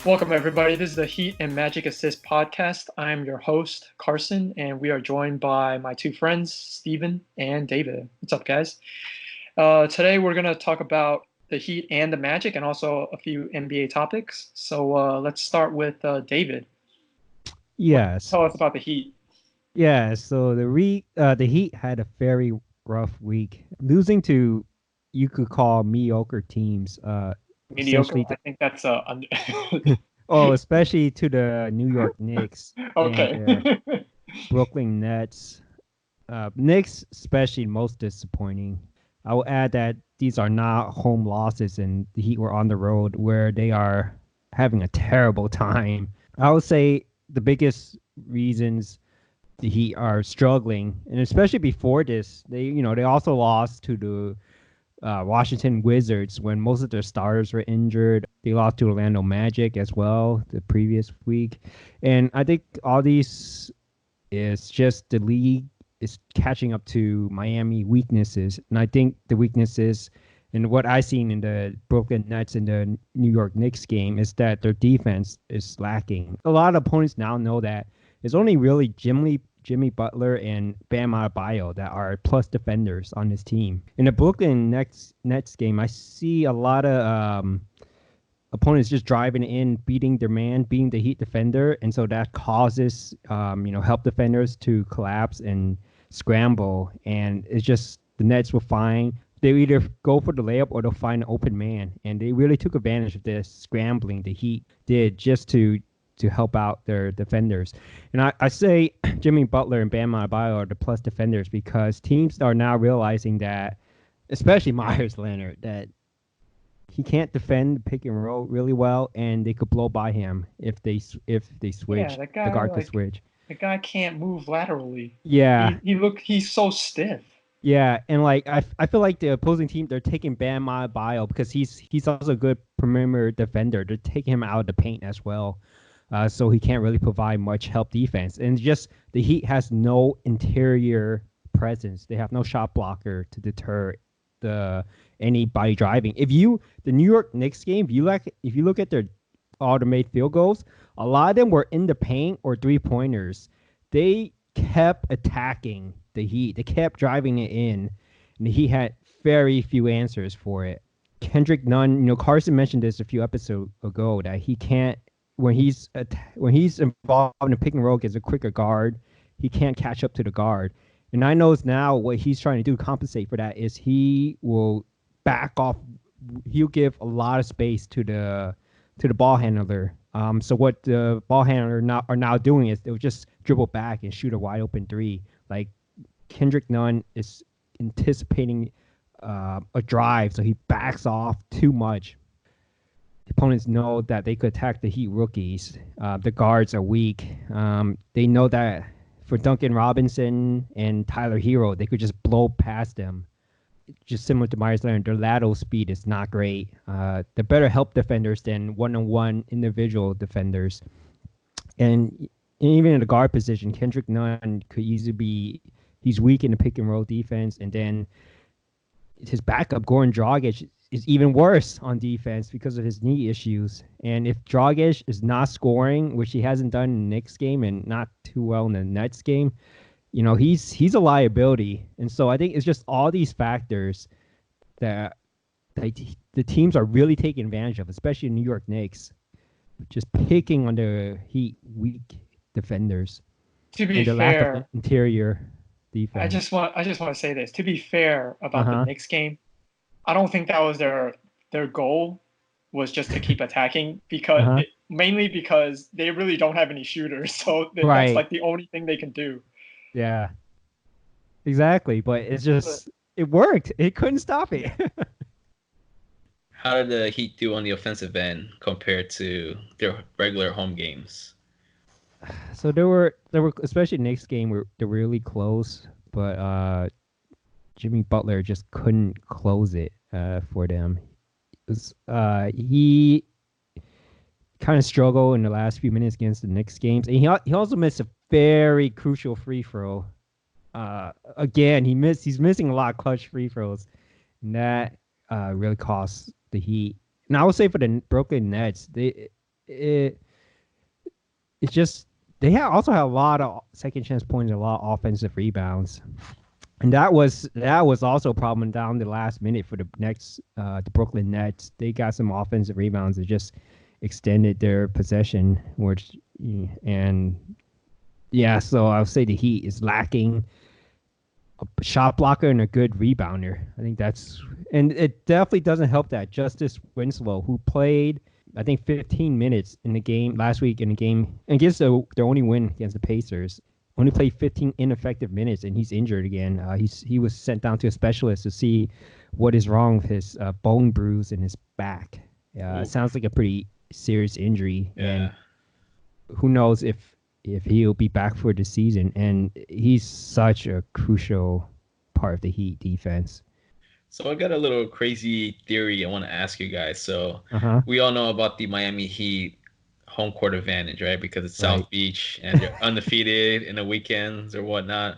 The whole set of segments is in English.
Welcome, everybody. This is the Heat and Magic Assist podcast. I'm your host, Carson, and we are joined by my two friends, Steven and David. What's up, guys? Today, we're going to talk about the Heat and the Magic and also a few NBA topics. So let's start with David. Yes. Tell us about the Heat. Yeah. So the Heat had a very rough week, losing to you could call mediocre teams. Mediocre. Essentially, I think that's especially to the New York Knicks and okay. the Brooklyn Nets. Knicks, especially, most disappointing. I will add that these are not home losses, and the Heat were on the road where they are having a terrible time. I would say the biggest reasons the Heat are struggling, and especially before this, they also lost to the Washington Wizards when most of their starters were injured. They lost to Orlando Magic as well the previous week, and I think all these is just the league is catching up to Miami weaknesses, and I think the weaknesses and what I seen in the Brooklyn Nets and the New York Knicks game is that their defense is lacking. A lot of opponents now know that it's only really Jimmy Butler and Bam Adebayo that are plus defenders on this team. In the Brooklyn Nets game, I see a lot of opponents just driving in, beating their man, beating the Heat defender, and so that causes help defenders to collapse and scramble, and it's just the Nets will find they either go for the layup or they'll find an open man, and they really took advantage of this scrambling the Heat did just to help out their defenders. And I say Jimmy Butler and Bam Adebayo are the plus defenders because teams are now realizing that, especially Myers Leonard, that he can't defend the pick and roll really well, and they could blow by him if they Yeah, switch that the guy guard to switch. the guy can't move laterally. Yeah, He's so stiff. yeah, and like I feel like the opposing team they're taking Bam Adebayo because he's also a good perimeter defender. They're taking him out of the paint as well, so he can't really provide much help defense. And just the Heat has no interior presence. They have no shot blocker to deter the anybody driving. The New York Knicks game, if you look at their automated field goals, a lot of them were in the paint or 3-pointers. They kept attacking the Heat. They kept driving it in, and he had very few answers for it. Kendrick Nunn, Carson mentioned this a few episodes ago that he can't when he's involved in a pick and roll against a quicker guard, he can't catch up to the guard. And I know now what he's trying to do to compensate for that is he will back off. He'll give a lot of space to the ball handler. So what the ball handler are now doing is they'll just dribble back and shoot a wide open three. Like Kendrick Nunn is anticipating a drive, so he backs off too much. The opponents know that they could attack the Heat rookies. The guards are weak. They know that for Duncan Robinson and Tyler Hero, they could just blow past them. Just similar to Myers Leonard, their lateral speed is not great. They're better help defenders than one-on-one individual defenders. And even in the guard position, Kendrick Nunn could easily be he's weak in the pick and roll defense, and then his backup Goran Dragic is even worse on defense because of his knee issues. And if Dragic is not scoring, which he hasn't done in the Knicks game and not too well in the Nets game, he's a liability. And so I think it's just all these factors that the teams are really taking advantage of, especially New York Knicks, just picking on the Heat weak defenders. To be and the lack of fair, interior defense. I just want to say this. To be fair about the Uh-huh. Knicks game, I don't think that was their goal was just to keep attacking Uh-huh. mainly because they really don't have any shooters. So that's Right. like the only thing they can do. Yeah. Exactly. But But it worked. It couldn't stop it. How did the Heat do on the offensive end compared to their regular home games? So there were especially Knicks game where they were really close, but Jimmy Butler just couldn't close it for them. He kind of struggled in the last few minutes against the Knicks games, and he also missed a very crucial free throw. Again, he's missing a lot of clutch free throws, and that really cost the Heat. And I would say for the Brooklyn Nets, it it's just they also have a lot of second chance points and a lot of offensive rebounds. And that was also a problem down the last minute for the the Brooklyn Nets. They got some offensive rebounds that just extended their possession, and yeah, so I would say the Heat is lacking a shot blocker and a good rebounder. I think and it definitely doesn't help that Justice Winslow, who played I think 15 minutes in the game last week in the game against their only win against the Pacers. Only played 15 ineffective minutes, and he's injured again. He was sent down to a specialist to see what is wrong with his bone bruise in his back. It sounds like a pretty serious injury, and who knows if he'll be back for the season. And he's such a crucial part of the Heat defense. So I got a little crazy theory I want to ask you guys. So we all know about the Miami Heat home court advantage, right? Because it's South Beach and they're undefeated in the weekends or whatnot.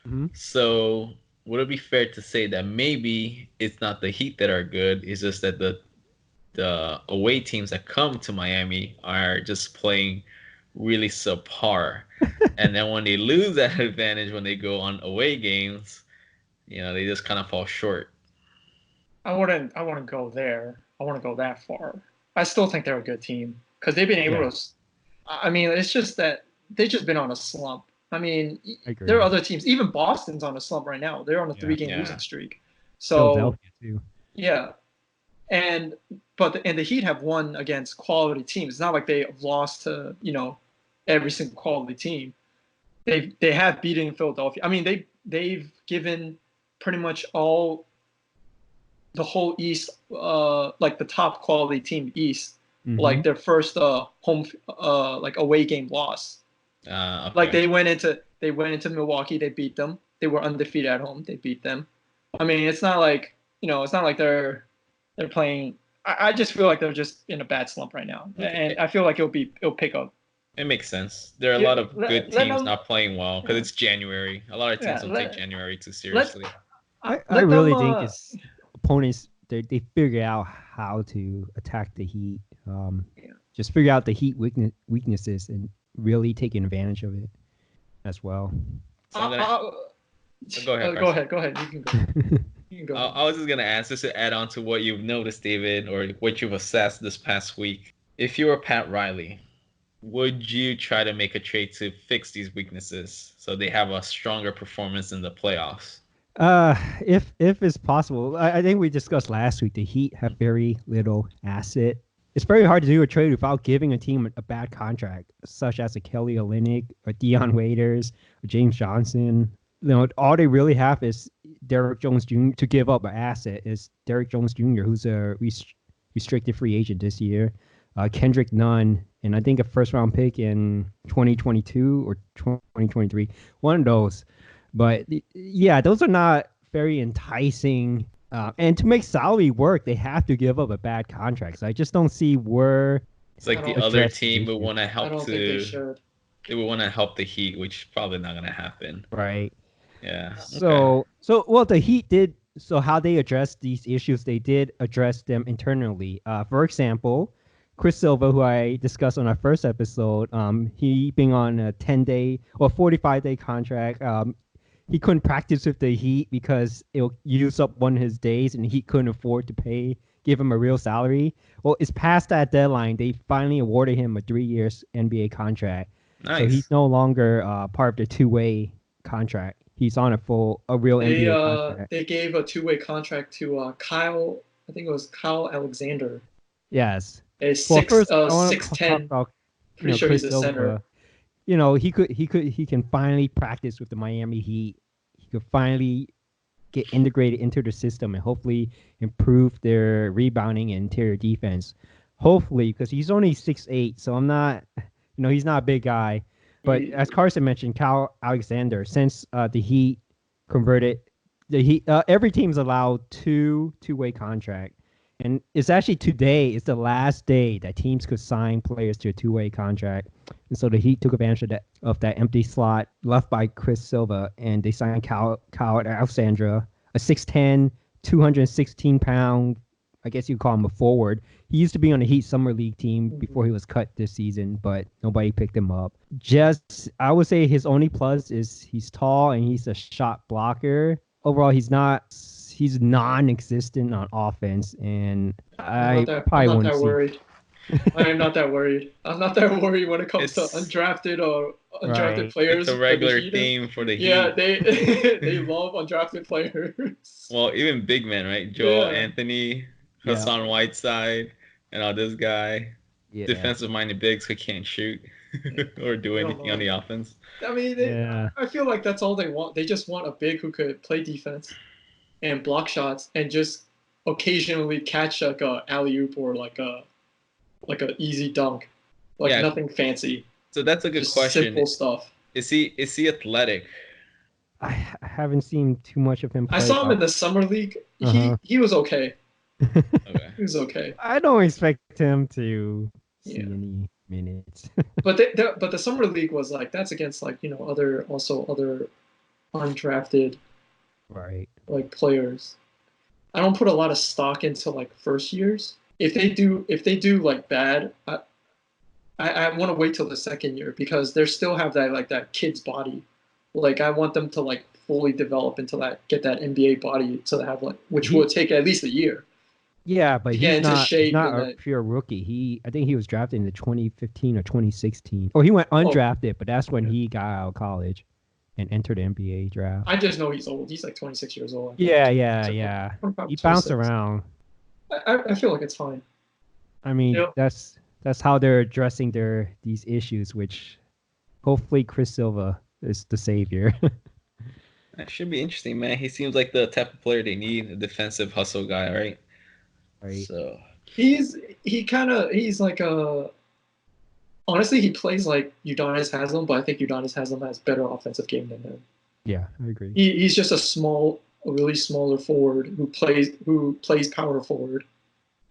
Mm-hmm. So would it be fair to say that maybe it's not the Heat that are good, it's just that the away teams that come to Miami are just playing really subpar. And then when they lose that advantage when they go on away games, they just kind of fall short. I wouldn't go there. I wouldn't go that far. I still think they're a good team. Because they've been able to, I mean, it's just that they've just been on a slump. I mean, there are other teams. Even Boston's on a slump right now. They're on a 3-game losing streak. So Philadelphia too. Yeah, and the Heat have won against quality teams. It's not like they have lost to every single quality team. They have beaten Philadelphia. I mean, they've given pretty much the whole East, like the top quality team East. Mm-hmm. Like their first home away game loss. Okay. Like they went into Milwaukee, they beat them. They were undefeated at home, they beat them. I mean, it's not like they're playing. I just feel like they're just in a bad slump right now, and I feel like it'll pick up. It makes sense. There are a lot of good teams not playing well because it's January. A lot of teams don't take January too seriously. I really think it's opponents. They figure out how to attack the Heat. Just figure out the Heat weaknesses and really taking advantage of it as well. So go ahead. Go ahead. You can go. I was just gonna ask, just to add on to what you've noticed, David, or what you've assessed this past week. If you were Pat Riley, would you try to make a trade to fix these weaknesses so they have a stronger performance in the playoffs? If it's possible, I think we discussed last week. The Heat have very little asset. It's very hard to do a trade without giving a team a bad contract, such as a Kelly Olynyk or Dion Waiters or James Johnson. All they really have is Derrick Jones Jr. to give up an asset. Is Derrick Jones Jr., who's a restricted free agent this year, Kendrick Nunn, and I think a first-round pick in 2022 or 2023. One of those. But yeah, those are not very enticing. And to make salary work, they have to give up a bad contract. So I just don't see where. It's like the other team would want to help they would want to help the Heat, which is probably not going to happen. Right. Yeah. So the Heat did. So how they addressed these issues, they did address them internally. For example, Chris Silva, who I discussed on our first episode, he being on a 10-day or 45-day contract. He couldn't practice with the Heat because it'll use up one of his days, and he couldn't afford to give him a real salary. Well, it's past that deadline. They finally awarded him a 3-year NBA contract. Nice. So he's no longer part of the two-way contract. He's on a real NBA contract. They gave a two-way contract to Kyle. I think it was Kyle Alexander. Yes. It's 6'10". Pretty sure he's a center. He can finally practice with the Miami Heat. He could finally get integrated into the system and hopefully improve their rebounding and interior defense. Hopefully, because he's only 6'8", so I'm not, he's not a big guy. But as Carson mentioned, Kyle Alexander, since the Heat converted, every team's allowed two-way contract. And it's actually today is the last day that teams could sign players to a two-way contract. And so the Heat took advantage of that empty slot left by Chris Silva, and they signed Kyle Alexandra, a 6'10", 216-pound I guess you call him a forward. He used to be on the Heat Summer League team before he was cut this season, but nobody picked him up. I would say his only plus is he's tall and he's a shot blocker. Overall, he's non-existent on offense, and I'm not that worried. I am not that worried. I'm not that worried when it comes to undrafted players. It's a regular theme for the Heat. Yeah, they love undrafted players. Well, even big men, right? Joel Anthony, Hassan Whiteside, and this guy. Yeah. Defensive-minded bigs who can't shoot or do anything on the offense. I mean, I feel like that's all they want. They just want a big who could play defense and block shots and just occasionally catch like a alley-oop or like a easy dunk, nothing fancy. So that's a good question. Simple stuff. Is he athletic? I haven't seen too much of him play. I saw him in the summer league. He was okay. Okay. He was okay. I don't expect him to see any minutes. but the summer league was like that's against other undrafted players. I don't put a lot of stock into first years. If they do bad, I want to wait till the second year because they still have that kid's body. I want them to fully develop into get that NBA body to have which will take at least a year. Yeah, but he's not a pure rookie. I think he was drafted in the 2015 or 2016. Or he went undrafted, but that's when he got out of college and entered the NBA draft. I just know he's old. He's 26 years old. Yeah. He bounced around. I feel like it's fine. I mean, that's how they're addressing these issues, which hopefully Chris Silva is the savior. That should be interesting, man. He seems like the type of player they need, a defensive hustle guy, right? Right. So he's like a. Honestly, he plays like Udonis Haslem, but I think Udonis Haslem has better offensive game than him. Yeah, I agree. He's just a really smaller forward who plays power forward,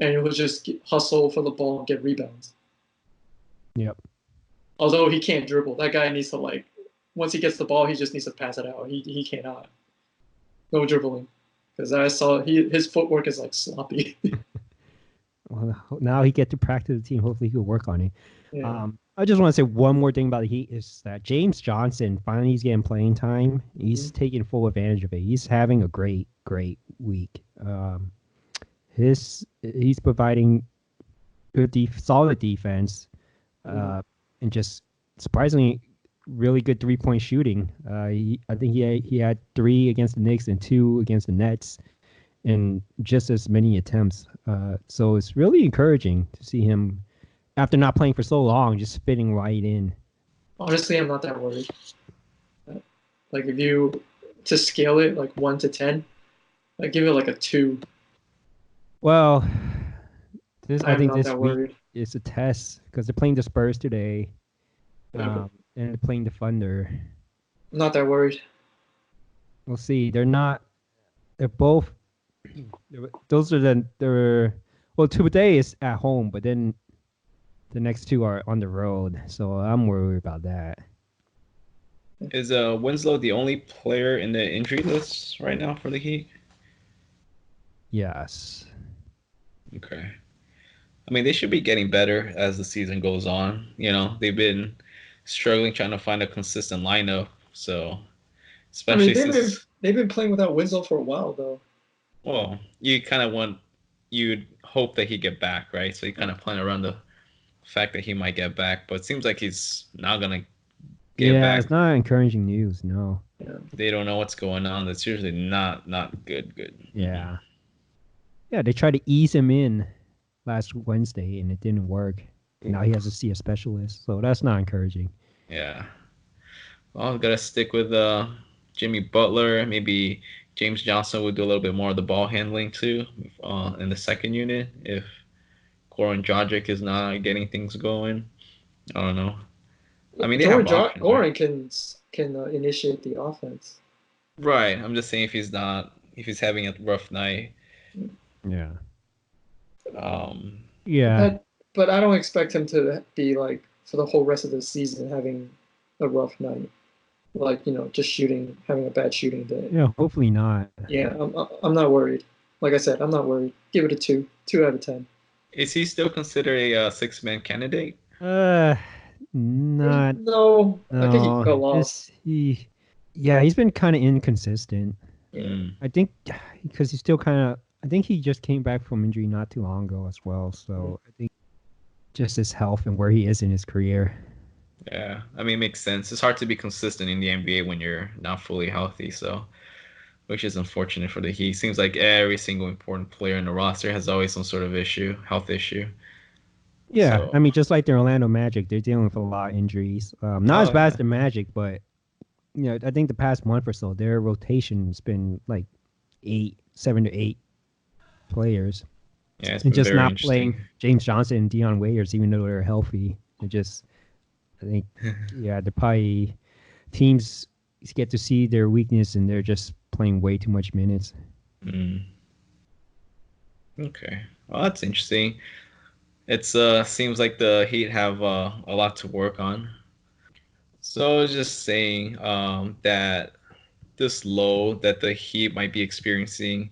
and he will just hustle for the ball and get rebounds. Yep. Although he can't dribble, that guy needs to once he gets the ball, he just needs to pass it out. He cannot. No dribbling, because I saw his footwork is sloppy. Well, now he get to practice the team. Hopefully, he'll work on it. Yeah. I just want to say one more thing about the Heat is that James Johnson finally is getting playing time. He's taking full advantage of it. He's having a great week. He's providing solid defense, and just surprisingly really good 3-point shooting. I think he had 3 against the Knicks and 2 against the Nets, and just as many attempts. So it's really encouraging to see him, after not playing for so long, just fitting right in. Honestly, I'm not that worried. If you to scale it 1 to 10, I give it a 2. Well, I think this week is a test because they're playing the Spurs today, and they're playing the Thunder. I'm not that worried. We'll see. They're both. Those are well, today is at home, but then the next 2 are on the road, so I'm worried about that. Is Winslow the only player in the injury list right now for the Heat? Yes. Okay. I mean, they should be getting better as the season goes on. They've been struggling trying to find a consistent lineup. So, especially they've been playing without Winslow for a while, though. Well, you'd hope that he'd get back, right? So you kind of plan around the fact that he might get back, but it seems like he's not gonna get back. Yeah, it's not encouraging news. No. Yeah. They don't know what's going on. That's usually not good. Yeah. Yeah, they tried to ease him in last Wednesday, and it didn't work. Now he has to see a specialist, so that's not encouraging. Yeah. Well, I've got to stick with Jimmy Butler. Maybe James Johnson would do a little bit more of the ball handling too in the second unit if Goran Dragic is not getting things going. I don't know. I mean, Goran can initiate the offense. Right. I'm just saying if he's having a rough night. Yeah. Yeah. But I don't expect him to be for the whole rest of the season having a rough night. Just having a bad shooting day. Yeah, hopefully not. Yeah, I'm not worried. like I said, I'm not worried. Give it a 2 out of 10. Is he still considered a six-man candidate? Not. No, I think he No. fell off. Yeah, he's been kind of inconsistent. Yeah. I think because he's still kind of. I think he just came back from injury not too long ago as well. So I think just his health and where he is in his career. Yeah, I mean, it makes sense. It's hard to be consistent in the NBA when you're not fully healthy, so which is unfortunate for the Heat. Seems like every single important player in the roster has always some sort of health issue. Yeah, So, I mean, just like the Orlando Magic, they're dealing with a lot of injuries. Not as bad as the Magic, but I think the past month or so, their rotation's been like 7 to 8 players. Yeah, it's and just very not playing James Johnson and Dion Waiters, even though they're healthy. I think, they're probably teams get to see their weakness and they're just playing way too much minutes. Okay, well, that's interesting. It's seems like the Heat have a lot to work on. So I was just saying that this low that the Heat might be experiencing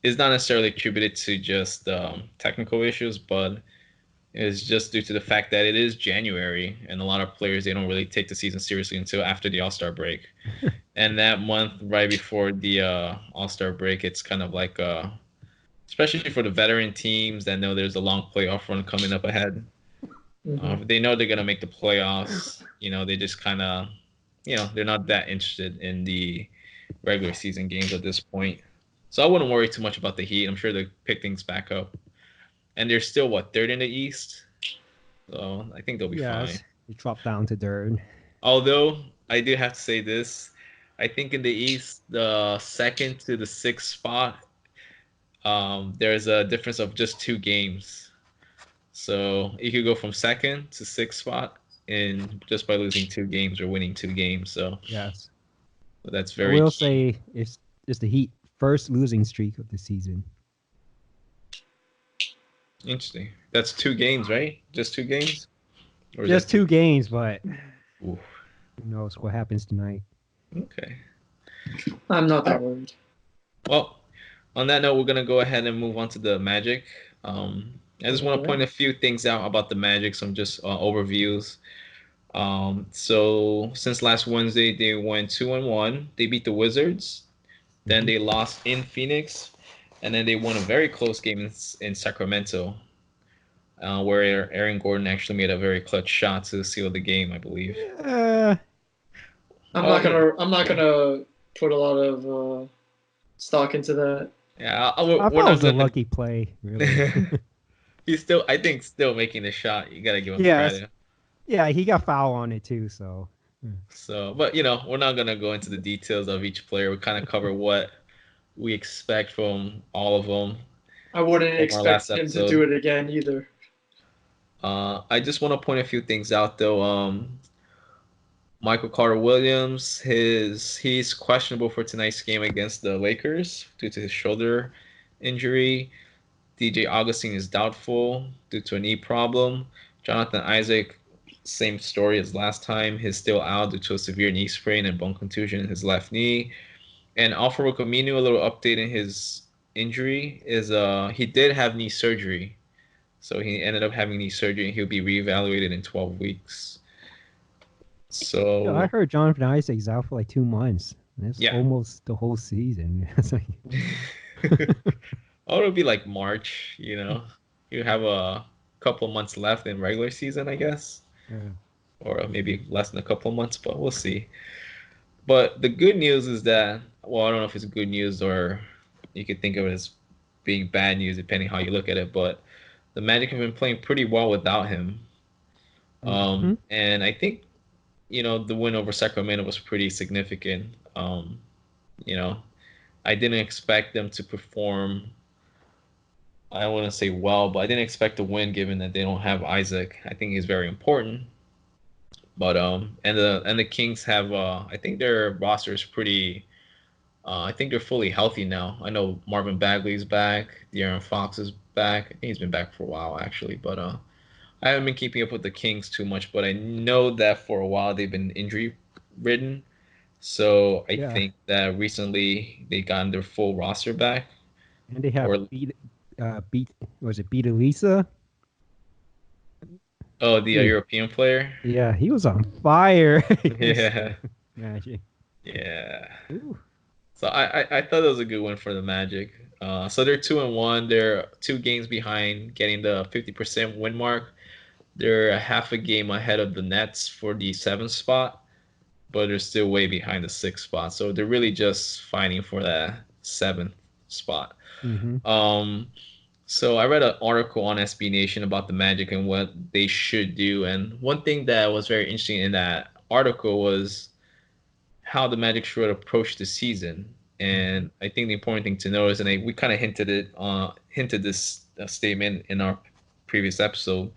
is not necessarily attributed to just technical issues, but is just due to the fact that it is January and a lot of players, they don't really take the season seriously until after the All-Star break. And that month right before the All-Star break, it's kind of like especially for the veteran teams that know there's a long playoff run coming up ahead. They know they're going to make the playoffs. They just kind of, they're not that interested in the regular season games at this point. So I wouldn't worry too much about the Heat. I'm sure they'll pick things back up. And they're still, third in the East? So I think they'll be fine. They dropped down to third. Although, I do have to say this. I think in the East, the second to the sixth spot, there's a difference of just 2 games. So you could go from second to sixth spot just by losing 2 games or winning 2 games. So yes, that's very. I will say it's the Heat first losing streak of the season. Interesting. That's 2 games, right? Just 2 games? Or just 2 games, but who knows what happens tonight. Okay. I'm not that worried. Well, on that note, we're going to go ahead and move on to the Magic. I just want to point a few things out about the Magic, some just overviews. So since last Wednesday, they went 2-1. They beat the Wizards. Then they lost in Phoenix. And then they won a very close game in Sacramento, where Aaron Gordon actually made a very clutch shot to seal the game, I believe. I'm not gonna put a lot of stock into that. Yeah, I thought it was a lucky play. Really. He's still making the shot. You gotta give him credit. Yeah, he got foul on it too. So, but we're not gonna go into the details of each player. We kind of cover what we expect from all of them. I wouldn't expect him to do it again either. I just want to point a few things out though. Michael Carter-Williams, he's questionable for tonight's game against the Lakers due to his shoulder injury. DJ Augustine is doubtful due to a knee problem. Jonathan Isaac, same story as last time. He's still out due to a severe knee sprain and bone contusion in his left knee. And Al-Farouq Aminu, a little update in his injury, is he did have knee surgery. So he ended up having knee surgery and he'll be reevaluated in 12 weeks. So I heard Jonathan Isaac's out for like 2 months. That's almost the whole season. It'll be like March, You have a couple months left in regular season, I guess. Yeah. Or maybe less than a couple months, but we'll see. But the good news is that, I don't know if it's good news or you could think of it as being bad news, depending how you look at it, but the Magic have been playing pretty well without him. And I think, the win over Sacramento was pretty significant. I didn't expect them to perform, I wouldn't say well, but I didn't expect to win given that they don't have Isaac. I think he's very important. But and the Kings have I think their roster is pretty I think they're fully healthy now. I know Marvin Bagley's back, De'Aaron Fox is back. I think he's been back for a while actually, but I haven't been keeping up with the Kings too much, but I know that for a while they've been injury ridden. So I think that recently they got their full roster back. And they have Or was it Beat Elisa? oh, the European player. Yeah, he was on fire. Yeah. Magic. Yeah. Ooh. So I thought it was a good win for the Magic. So they're 2-1. They're 2 games behind getting the 50% win mark. They're a half a game ahead of the Nets for the 7th spot, but they're still way behind the 6th spot. So they're really just fighting for that 7th spot. Mm-hmm. So I read an article on SB Nation about the Magic and what they should do. And one thing that was very interesting in that article was how the Magic should approach the season. And I think the important thing to know is, and we kind of hinted this statement in our previous episode,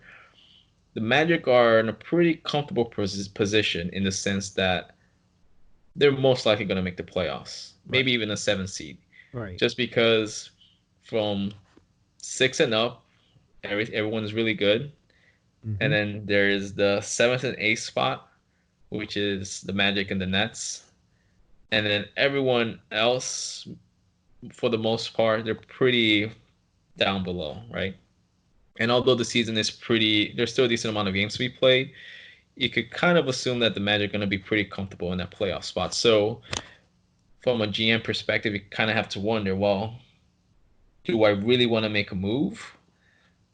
the Magic are in a pretty comfortable position in the sense that they're most likely going to make the playoffs, maybe even a 7th seed. Right. Just because from 6 and up, everyone's really good. Mm-hmm. And then there's the 7th and 8th spot, which is the Magic and the Nets. And then everyone else, for the most part, they're pretty down below, right? And although the season is there's still a decent amount of games to be played, you could kind of assume that the Magic are going to be pretty comfortable in that playoff spot. So from a GM perspective, you kind of have to wonder, well, do I really want to make a move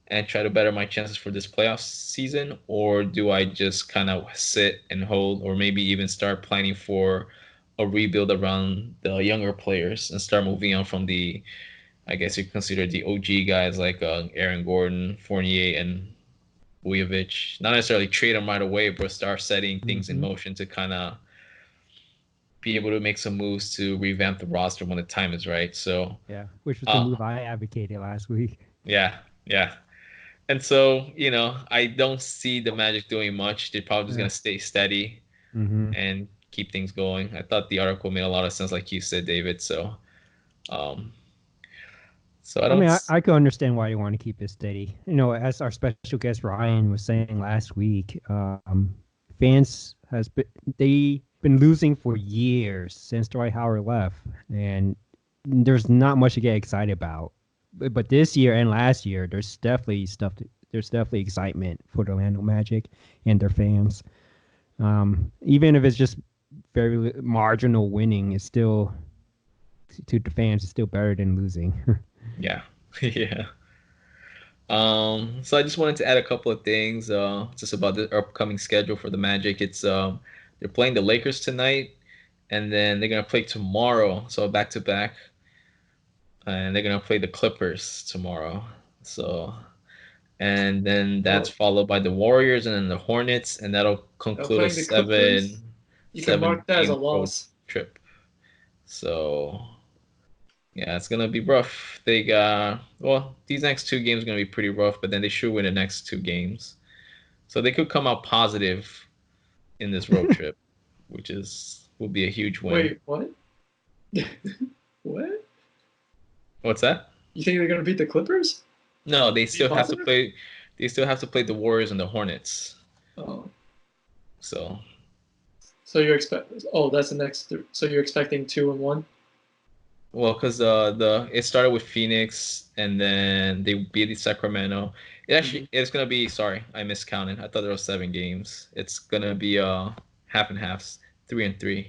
and try to better my chances for this playoff season? Or do I just kind of sit and hold, or maybe even start planning for a rebuild around the younger players and start moving on from the, I guess you consider the OG guys like Aaron Gordon, Fournier, and Vujovic. Not necessarily trade them right away, but start setting things in motion to kind of be able to make some moves to revamp the roster when the time is right. So yeah, which was the move I advocated last week. Yeah. And so, I don't see the Magic doing much. They're probably just going to stay steady and keep things going. I thought the article made a lot of sense, like you said, David. So, I could understand why you want to keep it steady. As our special guest Ryan was saying last week, fans they've been losing for years since Dwight Howard left, and there's not much to get excited about. But this year and last year, there's definitely excitement for the Orlando Magic and their fans. Even if it's just very marginal winning, it's still, to the fans, it's still better than losing. Yeah. So I just wanted to add a couple of things just about the upcoming schedule for the Magic. It's they're playing the Lakers tonight, and then they're gonna play tomorrow. So back to back, and they're gonna play the Clippers tomorrow. So, and then that's followed by the Warriors and then the Hornets, and that'll conclude a seven. You can mark that as a loss. Trip. So. Yeah, it's gonna be rough. They got these next 2 games are gonna be pretty rough, but then they should win the next 2 games, so they could come out positive in this road trip, which will be a huge win. Wait, what? What? What's that? You think they're gonna beat the Clippers? No, they still have to play. They still have to play the Warriors and the Hornets. Oh. So you expect? Oh, that's the next. So you're expecting 2-1? Well, because it started with Phoenix and then they beat Sacramento. It's gonna be, sorry, I miscounted. I thought there was 7 games. It's gonna be half and halves, 3-3.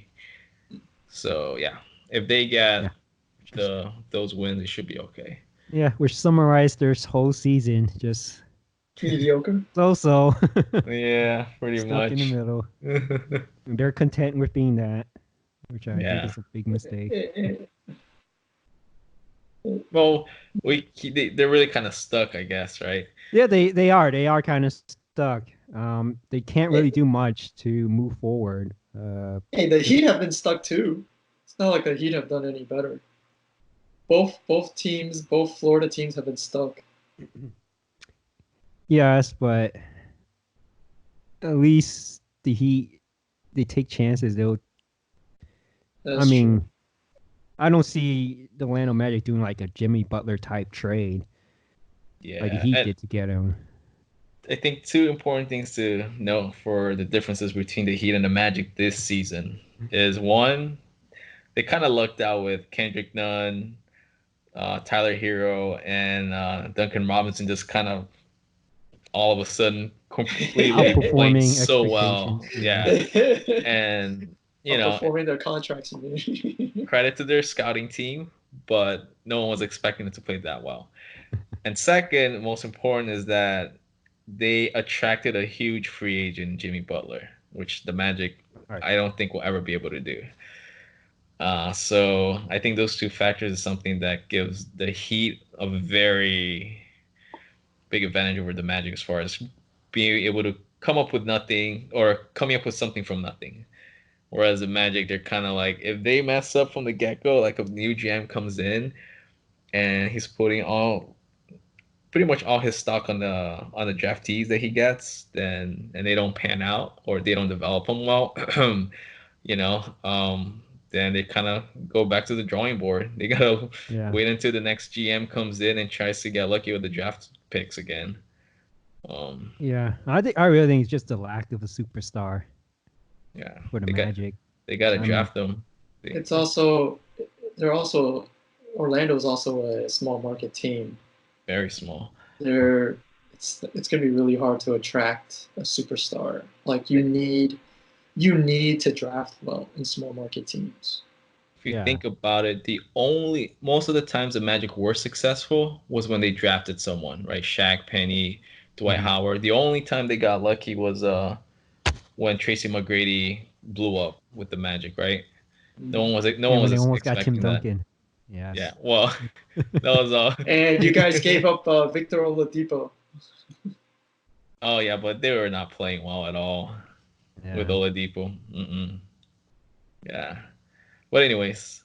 So yeah, if they get those wins, it should be okay. Yeah, which summarized their whole season, just mediocre. So. Yeah, pretty Stuck much in the middle. They're content with being that, which I think is a big mistake. Well, they're really kind of stuck, I guess, right? Yeah, they are kind of stuck. They can't really do much to move forward. Hey, the Heat have been stuck too. It's not like the Heat have done any better. Both Florida teams have been stuck. Yes, but at least the Heat, they take chances. True. I don't see the Orlando Magic doing like a Jimmy Butler type trade. Yeah, like he did to get him. I think 2 important things to note for the differences between the Heat and the Magic this season is, one, they kind of lucked out with Kendrick Nunn, Tyler Hero and Duncan Robinson just kind of all of a sudden completely playing outperforming so well. expectations. Yeah. And, Outperforming their contracts. credit to their scouting team, but no one was expecting it to play that well. And second, most important is that they attracted a huge free agent, Jimmy Butler, which the Magic, Right. I don't think will ever be able to do. So I think those two factors is something that gives the Heat a very big advantage over the Magic as far as being able to come up with nothing or coming up with something from nothing. Whereas the Magic, they're kind of like, if they mess up from the get-go, like a new GM comes in and he's putting pretty much all his stock on the draftees that he gets, then and they don't pan out or they don't develop them well, you know, then they kind of go back to the drawing board. They gotta wait until the next GM comes in and tries to get lucky with the draft picks again. I really think it's just the lack of a superstar. Yeah, for the Magic. They gotta draft them. It's Orlando's also a small market team. Very small. It's gonna be really hard to attract a superstar. Like you need to draft well in small market teams. If you think about it, most of the times the Magic were successful was when they drafted someone, right? Shaq, Penny, Dwight Howard. The only time they got lucky was when Tracy McGrady blew up with the Magic, right? No one was expecting Tim that. Duncan. Yes. Yeah. Well, that was all. And you guys gave up Victor Oladipo. Oh yeah, but they were not playing well at all with Oladipo. Yeah. But anyways,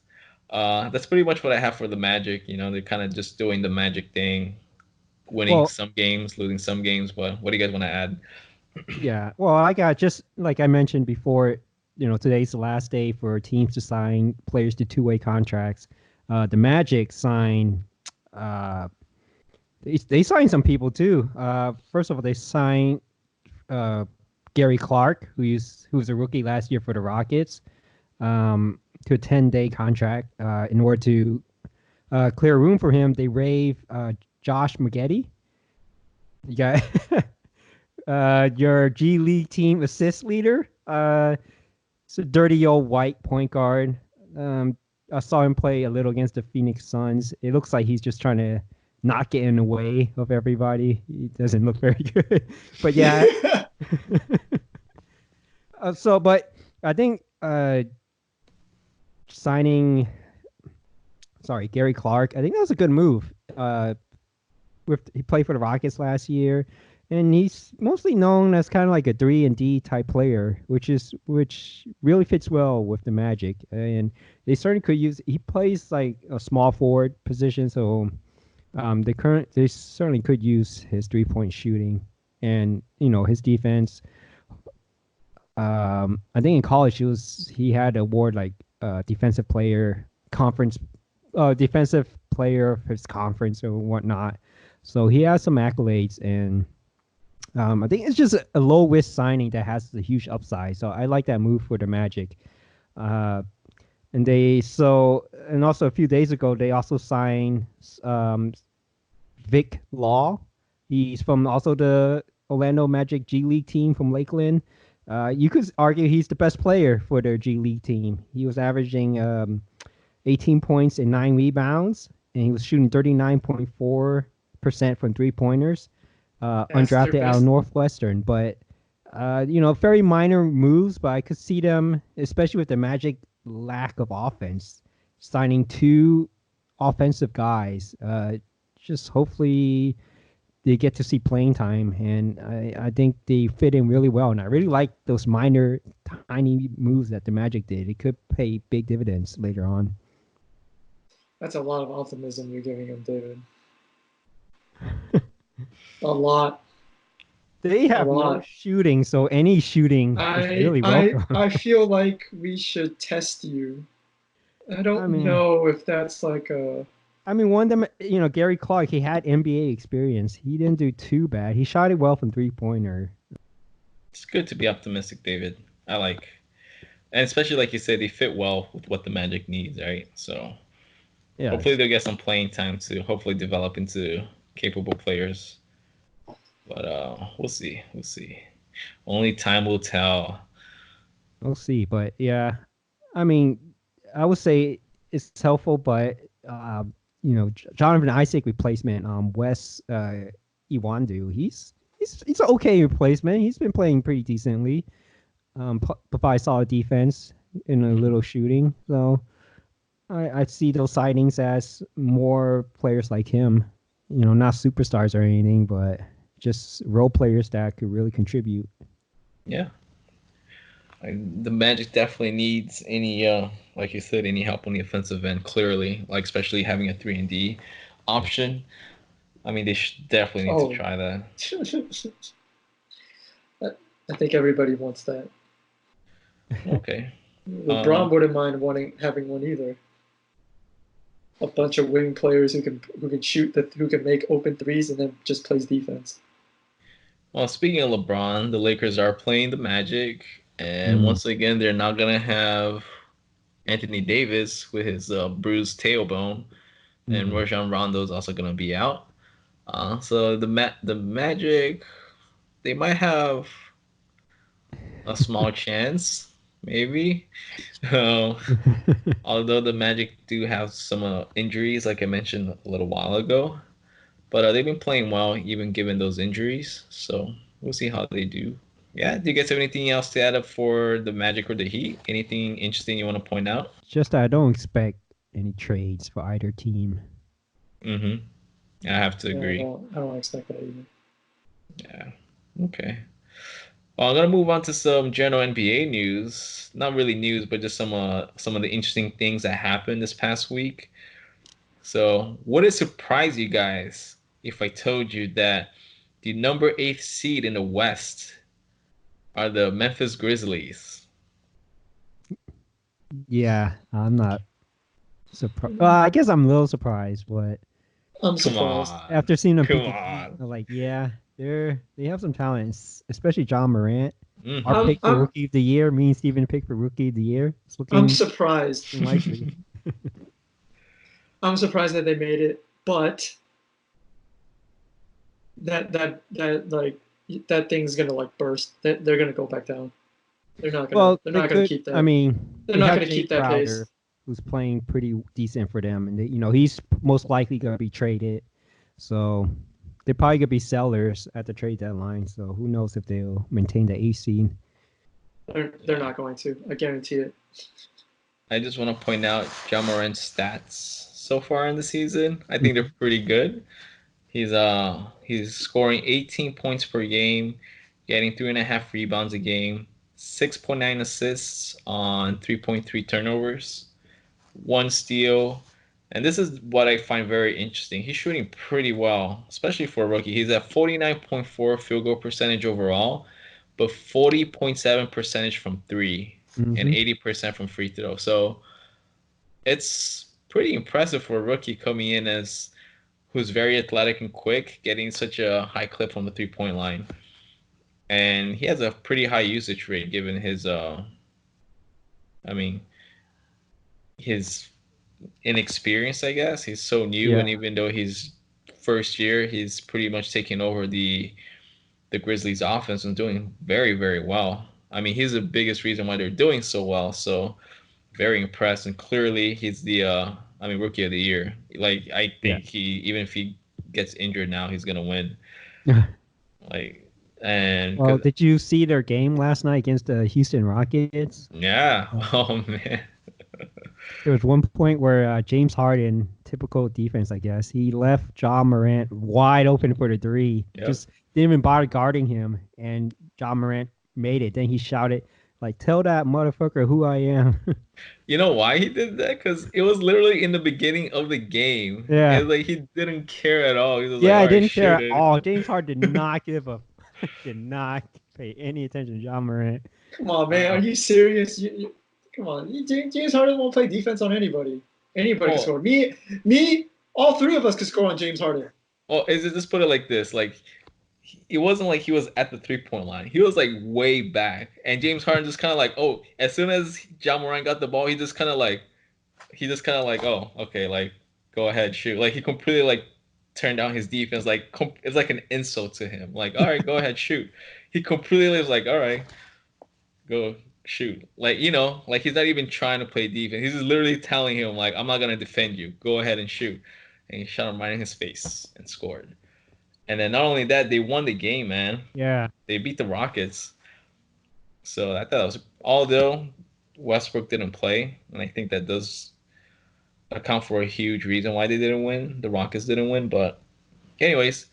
that's pretty much what I have for the Magic. They're kind of just doing the Magic thing, winning some games, losing some games. But what do you guys want to add? Yeah. Well, I got just like I mentioned before, today's the last day for teams to sign players to two-way contracts. The Magic signed. They signed some people too. First of all, they signed Gary Clark, who was a rookie last year for the Rockets, to a 10-day contract. In order to clear room for him, they waived Josh Maggette. You got your G League team assist leader. It's a dirty old white point guard. I saw him play a little against the Phoenix Suns. It looks like he's just trying to not get in the way of everybody. He doesn't look very good. But yeah. But I think signing Gary Clark, I think that was a good move. He played for the Rockets last year, and he's mostly known as kind of like a 3-and-D type player, which really fits well with the Magic. And they certainly could use. He plays like a small forward position, so they certainly could use his 3-point shooting and his defense. I think in college he had an award like defensive player of his conference or whatnot. So he has some accolades, and I think it's just a low risk signing that has a huge upside. So I like that move for the Magic. And also a few days ago they also signed Vic Law. He's from also the Orlando Magic G League team from Lakeland. You could argue he's the best player for their G League team. He was averaging 18 points and 9 rebounds, and he was shooting 39.4% from 3-pointers. Undrafted out of Northwestern, but very minor moves. But I could see them, especially with the Magic lack of offense, signing 2 offensive guys. Just hopefully they get to see playing time, and I think they fit in really well. And I really like those minor, tiny moves that the Magic did. It could pay big dividends later on. That's a lot of optimism you're giving him, David. A lot. They have no shooting, so any shooting is really welcome. I feel like we should test you. I don't know if that's like a... one of them, Gary Clark, he had NBA experience. He didn't do too bad. He shot it well from 3-pointer. It's good to be optimistic, David. And especially like you said, they fit well with what the Magic needs, right? So Yeah. Hopefully they'll get some playing time to hopefully develop into capable players. But we'll see. We'll see. Only time will tell. We'll see. But yeah, I mean, I would say it's helpful, but Jonathan Isaac replacement, Wes Iwandu, he's an okay replacement. He's been playing pretty decently. Provide solid defense and a little shooting. So I see those signings as more players like him. Not superstars or anything, but just role players that could really contribute. Yeah. The Magic definitely needs any, like you said, any help on the offensive end. Clearly, like especially having a 3-and-D option. I mean, they definitely need to try that. I think everybody wants that. Okay. LeBron wouldn't mind having one either. A bunch of wing players who can shoot, who can make open threes and then just plays defense. Well, speaking of LeBron, the Lakers are playing the Magic, and once again, they're not gonna have Anthony Davis with his bruised tailbone, and Rajon Rondo is also gonna be out. So the Magic, they might have a small chance, maybe. Although the Magic do have some injuries, like I mentioned a little while ago. But they've been playing well, even given those injuries. So we'll see how they do. Yeah, do you guys have anything else to add up for the Magic or the Heat? Anything interesting you want to point out? Just that I don't expect any trades for either team. I have to agree. I don't expect that either. Yeah. Okay. Well, I'm gonna move on to some general NBA news. Not really news, but just some of the interesting things that happened this past week. So, would it surprise you guys if I told you that the number 8 seed in the West are the Memphis Grizzlies? Yeah, I'm not surprised. Well, I guess I'm a little surprised, but I'm surprised. After seeing them, I'm like, yeah, they have some talent, especially John Morant. Our pick for Rookie of the Year, me and Steven picked for Rookie of the Year. I'm surprised. Likely. I'm surprised that they made it, but that thing's gonna like burst. They're gonna go back down. They're not gonna. They're not gonna keep that. I mean, they're not gonna keep that pace. Who's playing pretty decent for them, and he's most likely gonna be traded. So they're probably gonna be sellers at the trade deadline. So who knows if they'll maintain the A seed? They're not going to. I guarantee it. I just want to point out John Morant's stats so far in the season. I think they're pretty good. He's scoring 18 points per game, getting 3.5 rebounds a game, 6.9 assists on 3.3 turnovers, 1 steal. And this is what I find very interesting. He's shooting pretty well, especially for a rookie. He's at 49.4 field goal percentage overall, but 40.7 percentage from 3 and 80% from free throw. So it's pretty impressive for a rookie coming in who's very athletic and quick, getting such a high clip from the 3-point line. And he has a pretty high usage rate given his his inexperience, I guess. He's so new, and even though he's first year, he's pretty much taking over the Grizzlies offense and doing very, very well. I mean, he's the biggest reason why they're doing so well. So very impressed, and clearly he's the Rookie of the Year. Like, I think even if he gets injured now, he's gonna win. Did you see their game last night against the Houston Rockets? Yeah. Oh man. There was one point where James Harden, typical defense, I guess, he left John Morant wide open for the 3. Just didn't even bother guarding him, and John Morant made it. Then he shouted, like, "Tell that motherfucker who I am." You know why he did that? Because it was literally in the beginning of the game. Yeah. Like, he didn't care at all. He was he didn't care at all. James Harden did not did not pay any attention to John Morant. Come on, man. Are you serious? Come on. James Harden won't play defense on anybody. Anybody can score. Me, all 3 of us could score on James Harden. Well, just put it like this. Like, it wasn't like he was at the 3-point line. He was like way back. And James Harden just kind of like, as soon as John Morant got the ball, he just kind of like, oh, okay, like, Go ahead, shoot. Like he completely like turned down his defense. Like it's like an insult to him. Like, all right, go ahead, shoot. He completely was like, all right, go shoot. Like, like he's not even trying to play defense. He's just literally telling him, like, I'm not gonna defend you. Go ahead and shoot. And he shot him right in his face and scored. And then not only that, they won the game, man. Yeah. They beat the Rockets. So I thought that was, although Westbrook didn't play, and I think that does account for a huge reason why they didn't win. The Rockets didn't win, but anyways,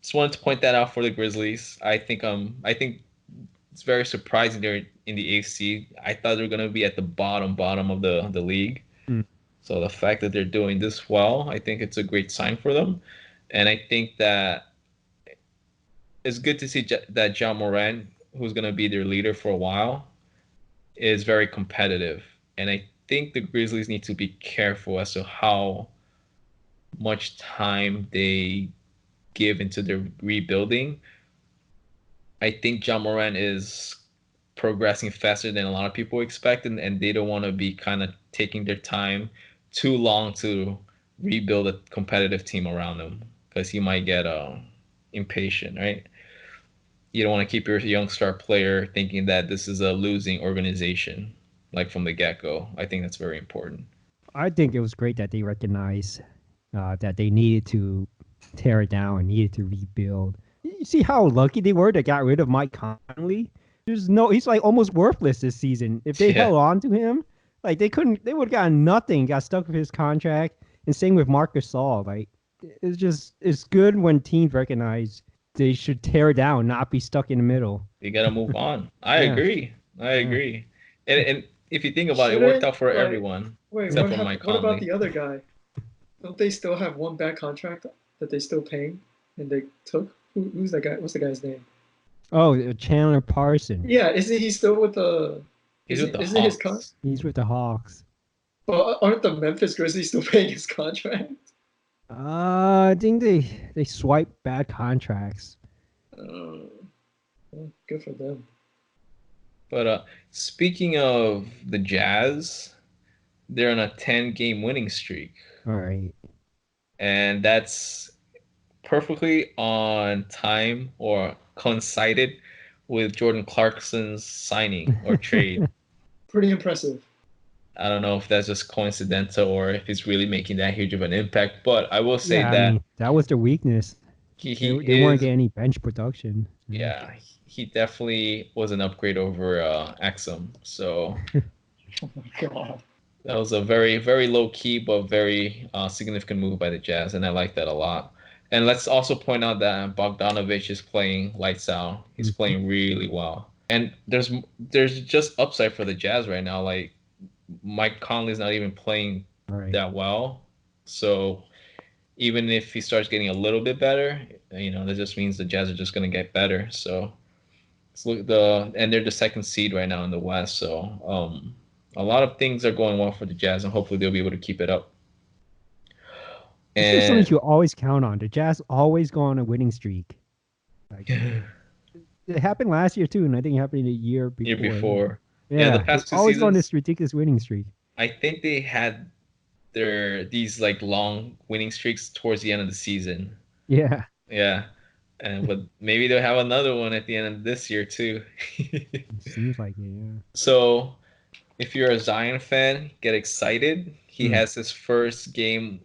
just wanted to point that out for the Grizzlies. I think it's very surprising they're in the eighth seed. I thought they were gonna be at the bottom of the league. Mm. So the fact that they're doing this well, I think it's a great sign for them, and I think that it's good to see that Ja Morant, who's gonna be their leader for a while, is very competitive, and I think the Grizzlies need to be careful as to how much time they give into their rebuilding. I think Ja Morant is progressing faster than a lot of people expect, and they don't want to be kind of taking their time too long to rebuild a competitive team around him because he might get impatient, right? You don't want to keep your young star player thinking that this is a losing organization, like from the get-go. I think that's very important. I think it was great that they recognized that they needed to tear it down and needed to rebuild. You see how lucky they were that got rid of Mike Conley? He's like almost worthless this season. If they held on to him, like they would have gotten nothing, got stuck with his contract. And same with Marc Gasol. Like it's good when teams recognize they should tear down, not be stuck in the middle. You got to move on. I agree. And if you think about it, it worked out for everyone. Wait, except for Mike Conley. What about the other guy? Don't they still have one bad contract that they still paying and they took? Who's that guy? What's the guy's name? Oh, Chandler Parsons. Yeah, isn't he still with the? Isn't his He's with the Hawks. Well, aren't the Memphis Grizzlies still paying his contract? I think they swipe bad contracts. Well, good for them. But speaking of the Jazz, they're on a 10-game winning streak. All right. And that's perfectly on time or coincided with Jordan Clarkson's signing or trade. Pretty impressive. I don't know if that's just coincidental or if he's really making that huge of an impact, but I will say that that was their weakness. They weren't getting any bench production. Yeah, he definitely was an upgrade over Exum. So Oh my god. that was a very, very low key but very significant move by the Jazz, and I like that a lot. And let's also point out that Bogdanovic is playing lights out. He's playing really well. And there's just upside for the Jazz right now. Like Mike Conley's not even playing that well. So even if he starts getting a little bit better, that just means the Jazz are just going to get better. So and they're the second seed right now in the West. So a lot of things are going well for the Jazz, and hopefully they'll be able to keep it up. It's something you always count on. The Jazz always go on a winning streak. Like, it happened last year too, and I think it happened the year before. Yeah, the past 2 seasons. Always on this ridiculous winning streak. I think they had these like long winning streaks towards the end of the season. Yeah. Yeah. But maybe they'll have another one at the end of this year too. Seems like it, yeah. So if you're a Zion fan, get excited. He has his first game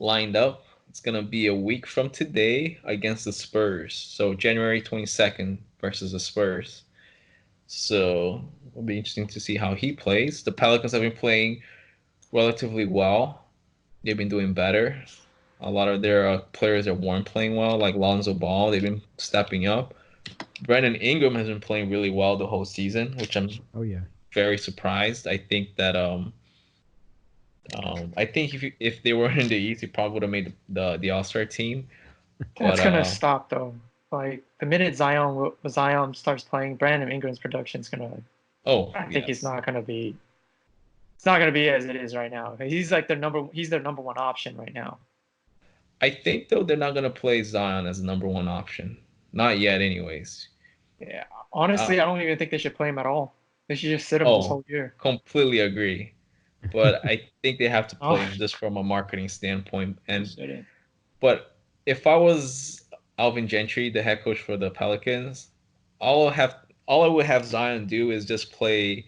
lined up. It's going to be a week from today against the Spurs. So January 22nd versus the Spurs. So it'll be interesting to see how he plays. The Pelicans have been playing relatively well. They've been doing better. A lot of their players that weren't playing well, like Lonzo Ball, they've been stepping up. Brandon Ingram has been playing really well the whole season, which I'm very surprised. I think that I think if they were in the East, he probably would have made the All-Star team. That's gonna stop though. Like the minute Zion starts playing, Brandon Ingram's production is gonna. I think it's not gonna be. It's not gonna be as it is right now. He's like their number one option right now. I think though they're not gonna play Zion as the number one option. Not yet, anyways. Yeah, honestly, I don't even think they should play him at all. They should just sit him this whole year. Completely agree. but I think they have to Oh, play him just from a marketing standpoint. shouldn't. But if I was Alvin Gentry, the head coach for the Pelicans, all I would have Zion do is just play,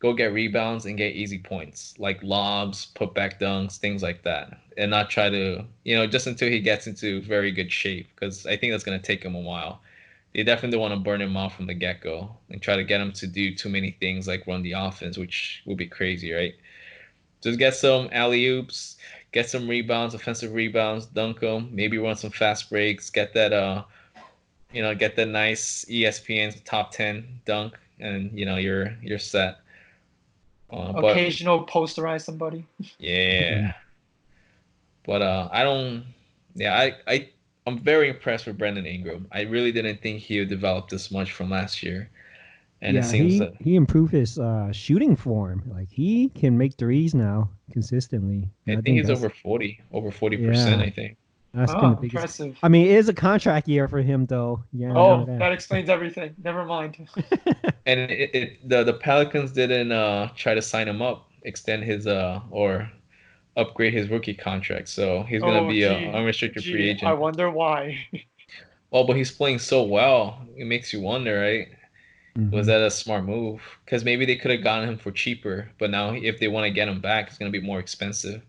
go get rebounds and get easy points, like lobs, put back dunks, things like that, and not try to, just until he gets into very good shape, because I think that's gonna take him a while. They definitely don't want to burn him off from the get-go and try to get him to do too many things like run the offense, which would be crazy, right? Just get some alley-oops, get some rebounds, offensive rebounds, dunk them, maybe run some fast breaks, get that get that nice ESPN top 10 dunk, and you're set. But Occasional posterize somebody. yeah, but I don't. Yeah, I'm very impressed with Brandon Ingram. I really didn't think he would develop this much from last year, and it Yeah, seems he that he improved his shooting form. Like he can make threes now consistently. I And I think think he's that's over 40%. yeah, I think. that's been the Oh, biggest. impressive. I mean, it is a contract year for him though. Yeah, remember Oh, that. that explains everything. Never mind. And the Pelicans didn't try to sign him up, extend his or upgrade his rookie contract, so he's gonna Oh, be a unrestricted free I agent. wonder why. Well, but he's playing so well, it makes you wonder, right? Was Hmm. that a smart move? Because maybe they could have gotten him for cheaper, but now if they want to get him back, it's gonna be more expensive.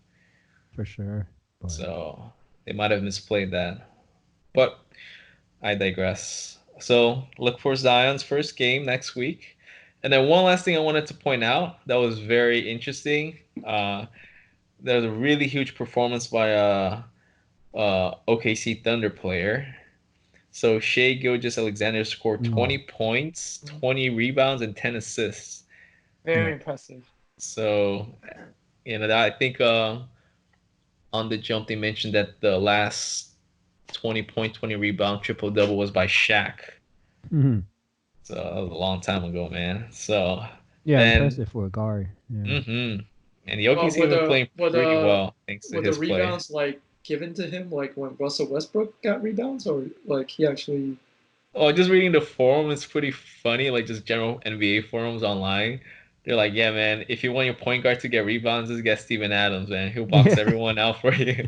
For sure. But So they might have misplayed that. But I digress. So look for Zion's first game next week. And then one last thing I wanted to point out that was very interesting. There was a really huge performance by a OKC Thunder player. So Shea Gilgeous-Alexander scored mm, 20 points, Mm, 20 rebounds, and 10 assists. very yeah. impressive. So, I think on the jump they mentioned that the last 20 point, 20 rebound triple double was by Shaq. Hmm. So that was a long time ago, man. So, Yeah, and impressive for a guard. Yeah. hmm and the OKC have Would been playing pretty well thanks to were the his play. rebounds like given to him like when Russell Westbrook got rebounds, or like he actually? Oh, just reading the forum is pretty funny, like just general NBA forums online. They're like, yeah, man, if you want your point guard to get rebounds, just get Steven Adams, man. He'll box Yeah. everyone out for you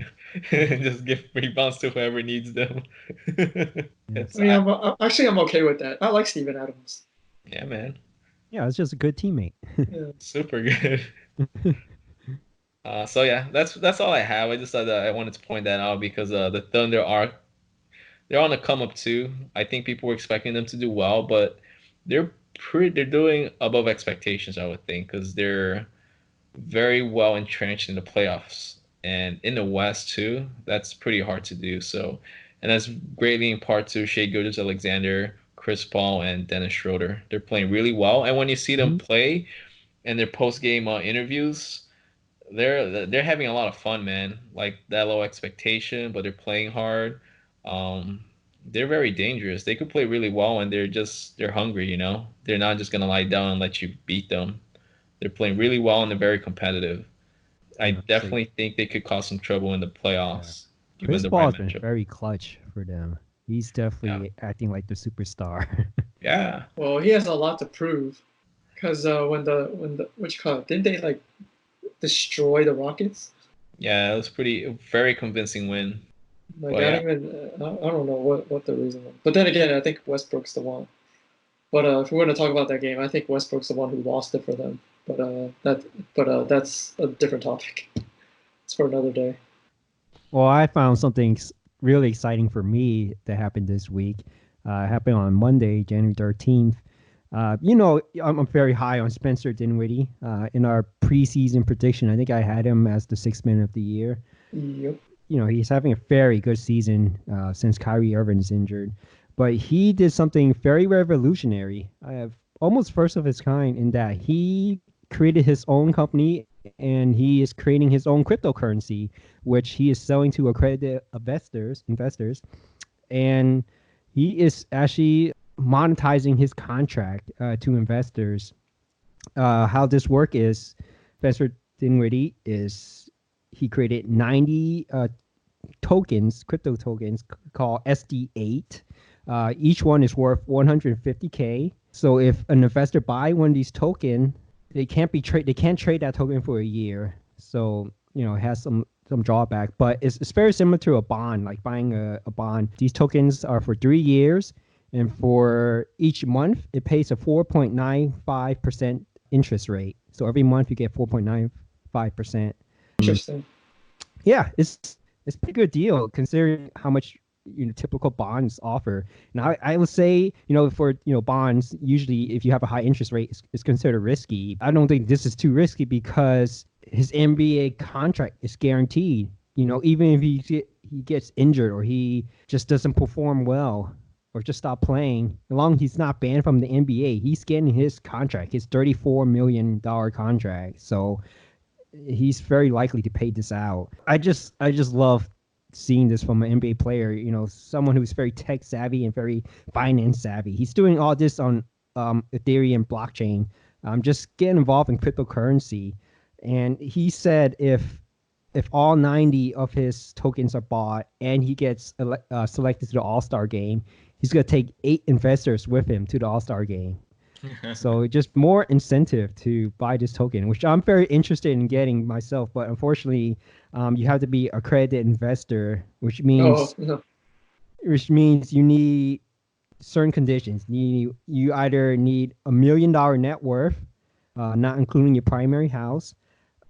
and just give rebounds to whoever needs them. Yeah. I It's mean, I'm okay with that. I like Steven Adams. yeah, man, Yeah, it's just a good teammate. Yeah. super good. So yeah, that's all I have. I just thought that I wanted to point that out because the Thunder they're on the come up too. I think people were expecting them to do well, but they're doing above expectations, I would think, because they're very well entrenched in the playoffs and in the West too. That's pretty hard to do. So, and that's greatly in part to Shea Gilgeous-Alexander, Chris Paul, and Dennis Schroeder. They're playing really well, and when you see them Mhm. play and their post game interviews, they're having a lot of fun, man. Like that low expectation, but they're playing hard. Um, they're very dangerous. They could play really well, and they're hungry. They're not just gonna lie down and let you beat them. They're playing really well, and they're very competitive. I Yeah, so definitely think they could cause some trouble in the yeah. playoffs, given Chris the Paul right has been matchup. very clutch for them. He's Yeah, definitely acting like the superstar. yeah, Well, he has a lot to prove because when the what you call it, didn't they like destroy the Rockets? yeah. It was very convincing win. Like But I yeah, don't even I don't know what the reason was. But then again, I think Westbrook's the one. But if we're going to talk about that game, I think Westbrook's the one who lost it for them. That's a different topic. It's for another day. Well, I found something really exciting for me that happened this week. It happened on Monday, January 13th. I'm very high on Spencer Dinwiddie. In our preseason prediction, I think I had him as the sixth man of the year. Yep. He's having a very good season since Kyrie Irving is injured. But he did something very revolutionary. I have almost first of his kind in that he created his own company and he is creating his own cryptocurrency, which he is selling to accredited investors, and he is actually monetizing his contract to investors. How this work is, Spencer Dinwiddie is he created 90 tokens, crypto tokens called SD8. Each one is worth 150K. So if an investor buy one of these tokens, they can't trade that token for a year. So, it has some drawback, but it's very similar to a bond, like buying a bond. These tokens are for 3 years, and for each month it pays a 4.95% interest rate. So every month you get 4.95%. Interesting. Yeah, it's a pretty good deal considering how much typical bonds offer. Now I would say for bonds, usually if you have a high interest rate, it's considered risky. I don't think this is too risky because his NBA contract is guaranteed. Even if he gets injured or he just doesn't perform well or just stop playing, as long as he's not banned from the NBA, he's getting his contract, his $34 million contract. So he's very likely to pay this out. I just love seeing this from an NBA player, someone who's very tech savvy and very finance savvy. He's doing all this on Ethereum blockchain, just getting involved in cryptocurrency. And he said if all 90 of his tokens are bought and he gets selected to the All-Star game, he's going to take 8 investors with him to the All-Star game. So just more incentive to buy this token, which I'm very interested in getting myself. But unfortunately, you have to be a accredited investor, which means you need certain conditions. You either need $1 million net worth, not including your primary house,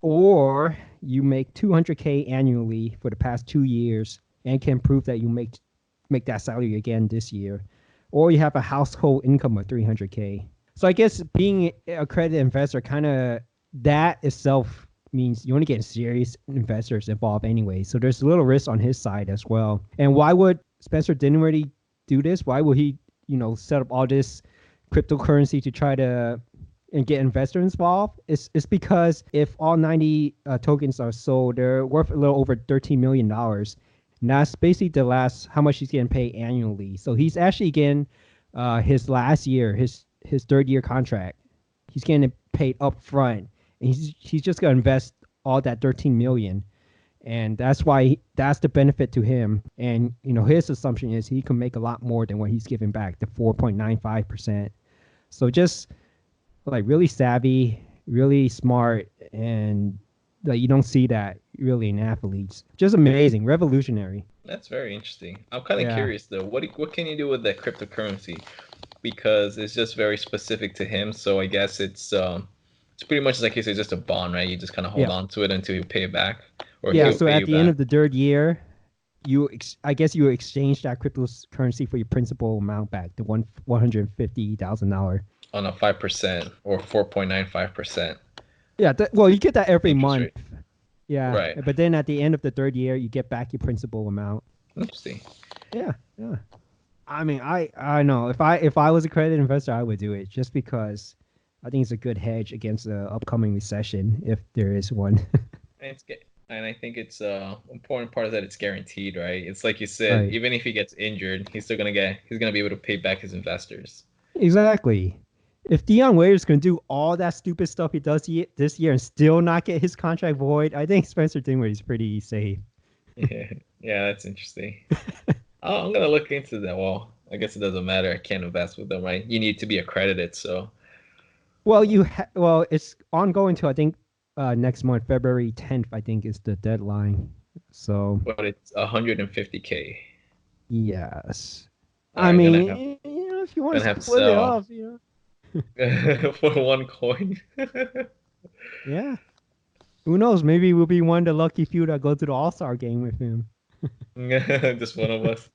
or you make $200K annually for the past 2 years and can prove that you make that salary again this year, or you have a household income of $300K. So I guess being a accredited investor, kind of that itself means you want to get serious investors involved anyway. So there's a little risk on his side as well. And why would Spencer Dinwiddie do this? Why would he, set up all this cryptocurrency to try to and get investors involved? It's because if all 90 tokens are sold, they're worth a little over $13 million. And that's basically how much he's getting paid annually. So he's actually getting his last year, his 3rd year contract. He's getting paid up front, and he's just gonna invest all that 13 million, and that's why that's the benefit to him. And his assumption is he can make a lot more than what he's giving back, the 4.95%. So just like really savvy, really smart, and like you don't see that really in athletes. Just amazing, revolutionary. That's very interesting. I'm kind of curious though. What can you do with that cryptocurrency? Because it's just very specific to him. So I guess it's pretty much like you say, just a bond, right? You just kind of hold on to it until you pay it back. Or so at the end of the 3rd year, I guess you exchange that cryptocurrency for your principal amount back, the $150,000 on a 5% or 4.95%. Yeah, you get that every month. Rate. Yeah, right. But then at the end of the 3rd year, you get back your principal amount. Interesting. Yeah. I mean, I know if I was a accredited investor, I would do it just because I think it's a good hedge against the upcoming recession if there is one. And I think it's important part is that it's guaranteed, right? It's like you said, right. Even if he gets injured, he's gonna be able to pay back his investors. Exactly. If Dion Waiters can do all that stupid stuff he does this year and still not get his contract void, I think Spencer Dinwiddie is pretty safe. Yeah, that's interesting. I'm gonna look into that. Well, I guess it doesn't matter. I can't invest with them, right? You need to be accredited, so. Well, it's ongoing till I think next month, February 10th. I think is the deadline. So. But it's $150K. Yes. I mean, if you want to split it off, for one coin. Yeah. Who knows? Maybe we'll be one of the lucky few that go to the All-Star game with him. Just one of us.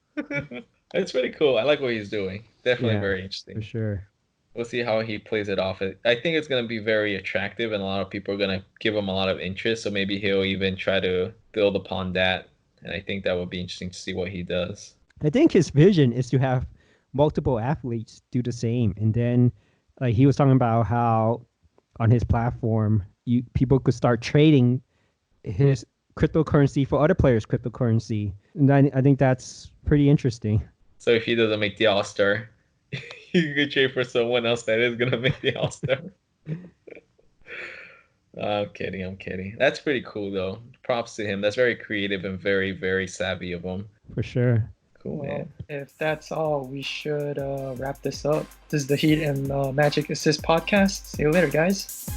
It's pretty cool. I like what he's doing. Definitely very interesting. For sure. We'll see how he plays it off. I think it's going to be very attractive, and a lot of people are going to give him a lot of interest. So maybe he'll even try to build upon that. And I think that would be interesting to see what he does. I think his vision is to have multiple athletes do the same. And then like he was talking about how on his platform, people could start trading his cryptocurrency for other players' cryptocurrency. And I think that's pretty interesting. So if he doesn't make the All-Star, you could trade for someone else that is going to make the All-Star. I'm kidding. That's pretty cool, though. Props to him. That's very creative and very, very savvy of him. For sure. Cool, man. If that's all, we should wrap this up. This is the Heat and Magic Assist podcast. See you later, guys.